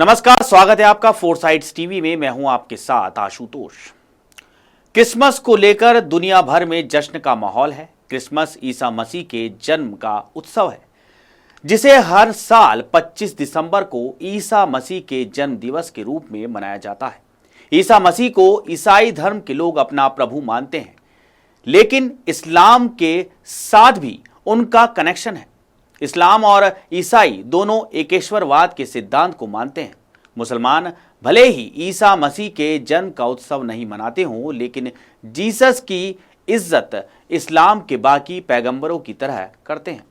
नमस्कार, स्वागत है आपका फोरसाइट्स टीवी में। मैं हूं आपके साथ आशुतोष। क्रिसमस को लेकर दुनिया भर में जश्न का माहौल है। क्रिसमस ईसा मसीह के जन्म का उत्सव है, जिसे हर साल 25 दिसंबर को ईसा मसीह के जन्म दिवस के रूप में मनाया जाता है। ईसा मसीह को ईसाई धर्म के लोग अपना प्रभु मानते हैं, लेकिन इस्लाम के साथ भी उनका कनेक्शन है। इस्लाम और ईसाई दोनों एकेश्वरवाद के सिद्धांत को मानते हैं। मुसलमान भले ही ईसा मसीह के जन्म का उत्सव नहीं मनाते हों, लेकिन जीसस की इज्जत इस्लाम के बाकी पैगंबरों की तरह करते हैं।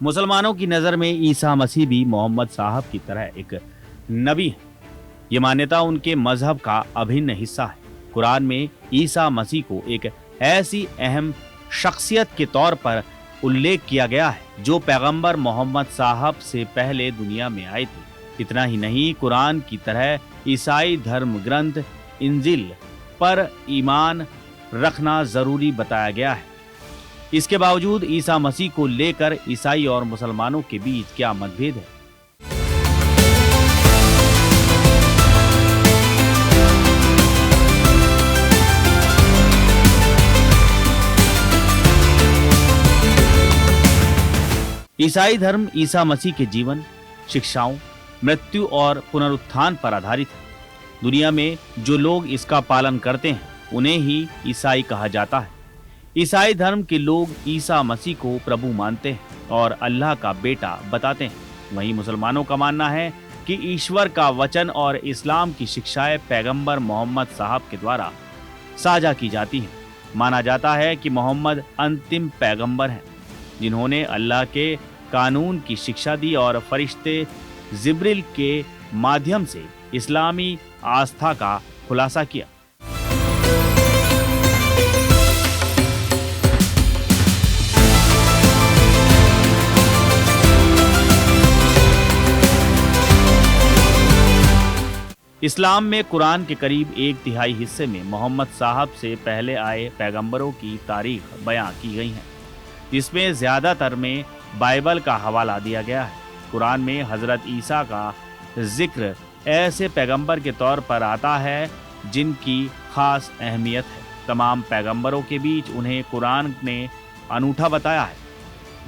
मुसलमानों की नज़र में ईसा मसीह भी मोहम्मद साहब की तरह एक नबी है। ये मान्यता उनके मजहब का अभिन्न हिस्सा है। कुरान में ईसा मसीह को एक ऐसी अहम शख्सियत के तौर पर उल्लेख किया गया है जो पैगंबर मोहम्मद साहब से पहले दुनिया में आए थे। इतना ही नहीं, कुरान की तरह ईसाई धर्म ग्रंथ इंजिल पर ईमान रखना जरूरी बताया गया है। इसके बावजूद ईसा मसीह को लेकर ईसाई और मुसलमानों के बीच क्या मतभेद है? ईसाई धर्म ईसा मसीह के जीवन, शिक्षाओं, मृत्यु और पुनरुत्थान पर आधारित है। दुनिया में जो लोग इसका पालन करते हैं उन्हें ही ईसाई कहा जाता है। ईसाई धर्म के लोग ईसा मसीह को प्रभु मानते हैं और अल्लाह का बेटा बताते हैं। वहीं मुसलमानों का मानना है कि ईश्वर का वचन और इस्लाम की शिक्षाएं पैगंबर मोहम्मद साहब के द्वारा साझा की जाती हैं। माना जाता है कि मोहम्मद अंतिम पैगंबर हैं, जिन्होंने अल्लाह के कानून की शिक्षा दी और फरिश्ते जिब्रिल के माध्यम से इस्लामी आस्था का खुलासा किया। इस्लाम में कुरान के करीब 1/3 हिस्से में मोहम्मद साहब से पहले आए पैगंबरों की तारीख बयां की गई है, जिसमें ज्यादातर में बाइबल का हवाला दिया गया है। कुरान में हजरत ईसा का जिक्र ऐसे पैगंबर के तौर पर आता है जिनकी खास अहमियत है। तमाम पैगंबरों के बीच उन्हें कुरान ने अनूठा बताया है।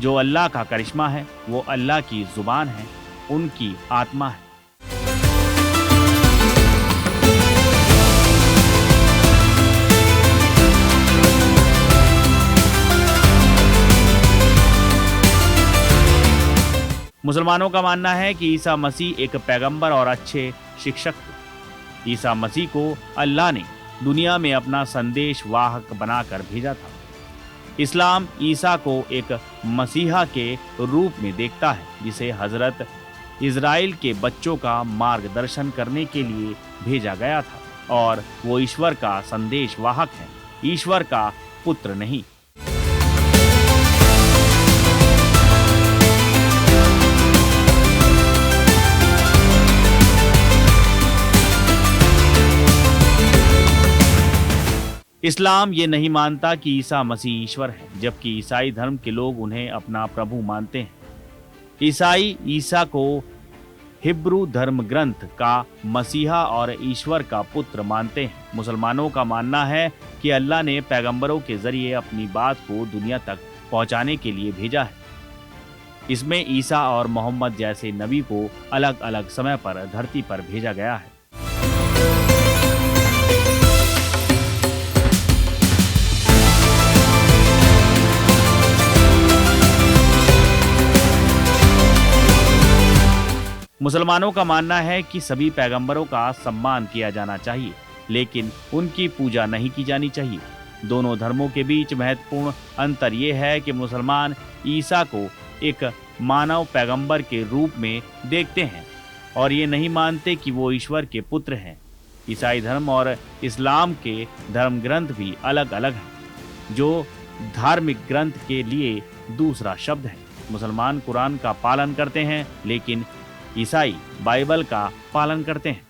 जो अल्लाह का करिश्मा है वो अल्लाह की जुबान है, उनकी आत्मा है। मुसलमानों का मानना है कि ईसा मसीह एक पैगंबर और अच्छे शिक्षक थे। ईसा मसीह को अल्लाह ने दुनिया में अपना संदेश वाहक बनाकर भेजा था। इस्लाम ईसा को एक मसीहा के रूप में देखता है, जिसे हजरत इजराइल के बच्चों का मार्गदर्शन करने के लिए भेजा गया था और वो ईश्वर का संदेश वाहक है, ईश्वर का पुत्र नहीं। इस्लाम ये नहीं मानता कि ईसा मसीह ईश्वर है, जबकि ईसाई धर्म के लोग उन्हें अपना प्रभु मानते हैं। ईसाई ईसा को हिब्रू धर्म ग्रंथ का मसीहा और ईश्वर का पुत्र मानते हैं। मुसलमानों का मानना है कि अल्लाह ने पैगंबरों के जरिए अपनी बात को दुनिया तक पहुंचाने के लिए भेजा है। इसमें ईसा और मोहम्मद जैसे नबी को अलग अलग समय पर धरती पर भेजा गया है। मुसलमानों का मानना है कि सभी पैगंबरों का सम्मान किया जाना चाहिए, लेकिन उनकी पूजा नहीं की जानी चाहिए। दोनों धर्मों के बीच महत्वपूर्ण अंतर यह है कि मुसलमान ईसा को एक मानव पैगंबर के रूप में देखते हैं और ये नहीं मानते कि वो ईश्वर के पुत्र हैं। ईसाई धर्म और इस्लाम के धर्म ग्रंथ भी अलग अलग हैं, जो धार्मिक ग्रंथ के लिए दूसरा शब्द है। मुसलमान कुरान का पालन करते हैं, लेकिन ईसाई बाइबल का पालन करते हैं।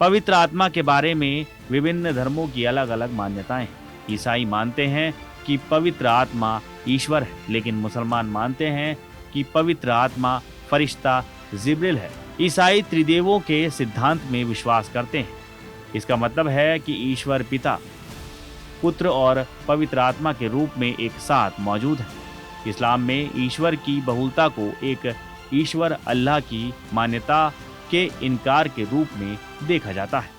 पवित्र आत्मा के बारे में विभिन्न धर्मों की अलग अलग मान्यताएं हैं। ईसाई मानते हैं कि पवित्र आत्मा ईश्वर है, लेकिन मुसलमान मानते हैं कि पवित्र आत्मा फरिश्ता जिब्रिल है। ईसाई त्रिदेवों के सिद्धांत में विश्वास करते हैं। इसका मतलब है कि ईश्वर पिता, पुत्र और पवित्र आत्मा के रूप में एक साथ मौजूद है। इस्लाम में ईश्वर की बहुलता को एक ईश्वर अल्लाह की मान्यता के इनकार के रूप में देखा जाता है।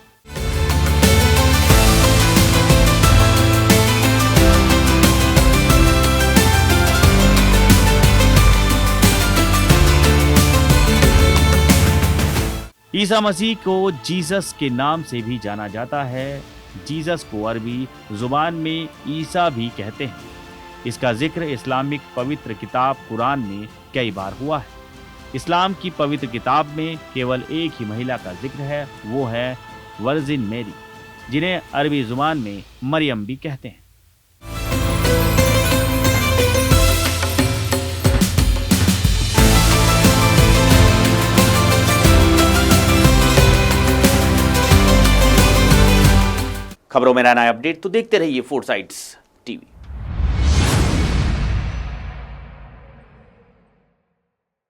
ईसा मसीह को जीसस के नाम से भी जाना जाता है। जीसस को अरबी जुबान में ईसा भी कहते हैं। इसका जिक्र इस्लामिक पवित्र किताब कुरान में कई बार हुआ है। इस्लाम की पवित्र किताब में केवल एक ही महिला का जिक्र है, वो है वर्जिन मेरी, जिन्हें अरबी जुबान में मरियम भी कहते हैं। खबरों में नया अपडेट तो देखते रहिए 4 साइड्स।